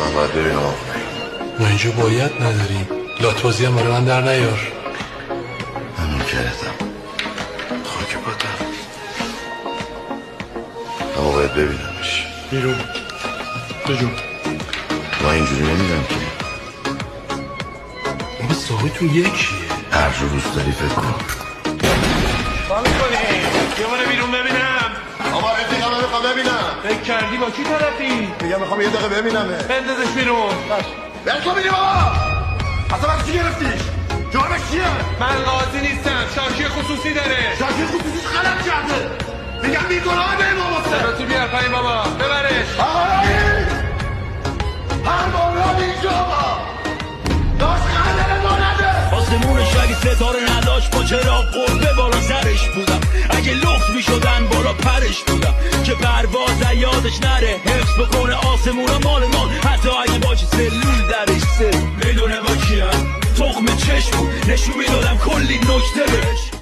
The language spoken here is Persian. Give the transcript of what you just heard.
من باید ببینم آقا. ما اینجا باید نداریم. لاتوازی هم برای من در نیار. من نوکرتم. خاک پاتم. اما باید ببینمش. بیرون بجون. ما اینجوری نمیدم که. بابا صاحبتون یکیه. هر جو روز داری فکر کن. فالو کنی یه باره بیرون ببینم. آقا رفیقم میخوام ببینم. فکر کردی با کی طرفی؟ میگم میخوام یه دقیقه ببینمه. بندازش بیرون. برکن میریم آقا. اصلا من چی گرفتیش؟ جوابش چیه؟ من قاضی نیستم، شاکی خصوصی داره. شاکی خصوصیش غلط کرده. میگم بیگناه به امام حسین. تو بیار پایین بابا ببرش. آقایی هر باران اینجا آقا داشت خندره ما نده. آسمونش اگه ستاره نداشت با چراغ قربه بالا سرش بودم. اگه لخت میشدن بالا پرش بودم که پرواز یادش نره. حفظ بکنه آسمونا مال ما، حتی اگه باشه سلول درش سر. میدونه با کیم تخم چشم بود، نشون میدادم کلی نکته بهش.